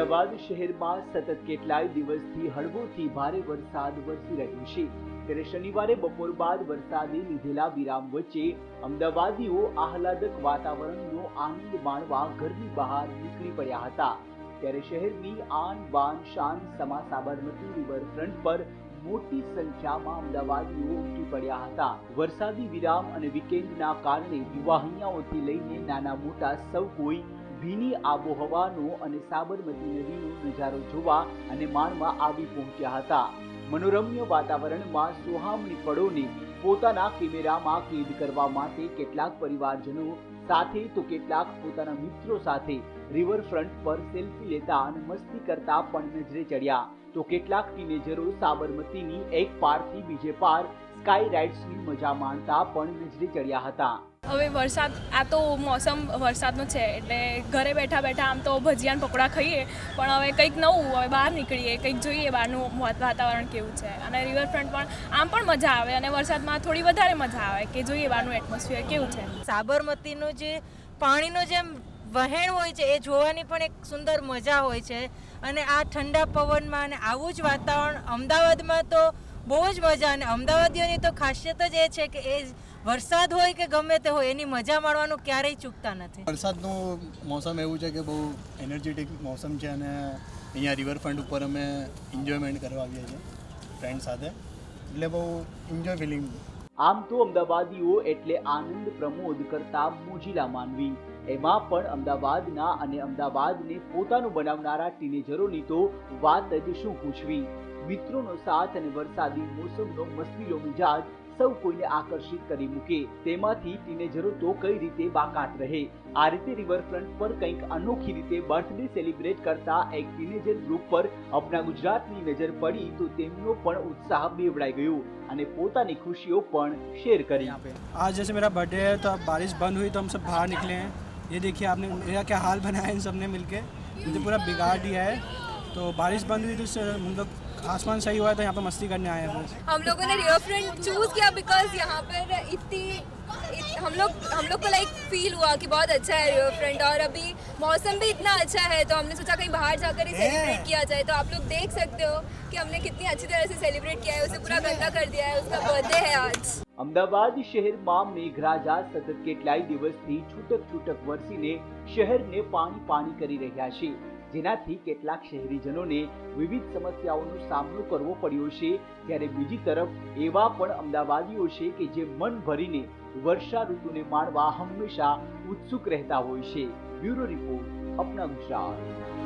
અમદાવાદ શહેરમાં સતત કેટલાય દિવસથી હળવોથી ભારે વરસાદ વરસી રહ્યો છે ત્યારે શનિવારે બપોર બાદ વરસાદે લીધેલા વિરામ વચ્ચે અમદાવાદીઓ આહલાદક વાતાવરણનો આનંદ માણવા ઘરની બહાર નીકળી પડ્યા હતા ત્યારે શહેરની આન બાન શાન સમા સાબરમતી રિવરફ્રન્ટ પર મોટી સંખ્યામાં અમદાવાદીઓ ઉમટી પડ્યા હતા। વરસાદી વિરામ અને વીકેન્ડના કારણે યુવાહિયાઓથી લઈને નાના મોટા સૌ કોઈ ભીની આબોહવાનો અને સાબરમતી નદીનો નજારો જોવા અને માણવા આવી પહોંચ્યા હતા। મનોરમ્ય વાતાવરણમાં સોહામણી પળોને પોતાના કેમેરામાં કેદ કરવા માટે કેટલાક પરિવારજનો સાથે તો કેટલાક પોતાના મિત્રો સાથે રિવરફ્રન્ટ પર સેલ્ફી લેતા અને મસ્તી કરતા પણ નજરે ચડ્યા તો કેટલાક ટીનેજરો સાબરમતીની એક પારથી બીજે પાર સ્કાય રાઇડ્સની મજા માણતા પણ નજરે ચડ્યા હતા। હવે વરસાદ આ તો મોસમ વરસાદનો છે એટલે ઘરે બેઠા બેઠા આમ તો ભજીયા અને પકોડા ખાઈએ પણ હવે કંઈક નવું હવે બહાર નીકળીએ કંઈક જોઈએ બહારનું વાતાવરણ કેવું છે અને રિવરફ્રન્ટ પણ આમ પણ મજા આવે અને વરસાદમાં થોડી વધારે મજા આવે કે જોઈએ બહારનું એટમોસ્ફિયર કેવું છે। સાબરમતીનું જે પાણીનો જેમ વહેણ હોય છે એ જોવાની પણ એક સુંદર મજા હોય છે અને આ ઠંડા પવનમાં અને આવું જ વાતાવરણ અમદાવાદમાં તો બહુ જ મજા અને અમદાવાદીઓની તો ખાસિયત જ એ છે કે એ વરસાદ હોય કે ગમે તે હોય એની મજા માણવાનું ક્યારેય ચૂકતા નથી। વરસાદનું મોસમ એવું છે કે બહુ એનર્જેટિક મોસમ છે અને અહીંયા રિવરફ્રન્ટ ઉપર અમે એન્જોયમેન્ટ કરવા આવીએ છીએ ફ્રેન્ડ સાથે એટલે બહુ એન્જોય ફિલિંગ। આમ તો અમદાવાદીઓ એટલે આનંદ પ્રમોદ કરતા મોજીલા માનવી એમાં પણ અમદાવાદના અને અમદાવાદને પોતાનું બનાવનારા ટીનેજરોની તો વાત જ શું પૂછવી। મિત્રોનો સાથ અને વરસાદી મોસમનો મસ્તીલો મિજાજ સૌ કોઈને આકર્ષિત કરી મૂકે તેમાંથી ટીનેજરો તો કઈ રીતે બાકાત રહે। આ રીતે રિવરફ્રન્ટ પર કંઈક અનોખી રીતે બર્થડે સેલિબ્રેટ કરતા એક ટીનેજર ગ્રુપ પર अपना ગુજરાતની નજર પડી તો તેમનો પણ ઉત્સાહ બેવડાઈ ગયો અને પોતાની ખુશીઓ પણ શેર કરી। आज जैसे मेरा बर्थडे है तो अब बारिश बंद हुई तो हम सब बाहर निकले हैं। ये देखिए आपने मेरा क्या हाल बनाया है इन सब ने मिलके मुझे पूरा बिगाड़ दिया है। तो बारिश बंद हुई तो इससे हम लोग आसमान सही हुआ है तो यहाँ पर मस्ती करने आए हैं। हम लोगों ने रिवरफ्रंट चूज किया बिकॉज यहाँ पर हम लोग को लाइक फील हुआ कि बहुत अच्छा है रिवरफ्रंट और अभी मौसम भी इतना अच्छा है तो हमने सोचा कहीं बाहर जाकर ही सेलिब्रेट किया जाए। तो आप लोग देख सकते हो कि हमने कितनी अच्छी तरह से सेलिब्रेट किया है, उसे पूरा गंदा कर दिया है। उसका बर्थडे है आज। અમદાવાદ શહેરમાં મેઘરાજા સતત કેટલાય દિવસથી છૂટક વરસીને શહેરને પાણી કરી રહ્યા છે જેનાથી કેટલાક શહેરીજનોને વિવિધ સમસ્યાઓનો સામનો કરવો પડ્યો છે ત્યારે બીજી તરફ એવા પણ અમદાવાદીઓ છે કે જે મન ભરીને વર્ષા ઋતુને માણવા હંમેશા ઉત્સુક રહેતા હોય છે। બ્યુરો રિપોર્ટ, અપના ગુજરાત।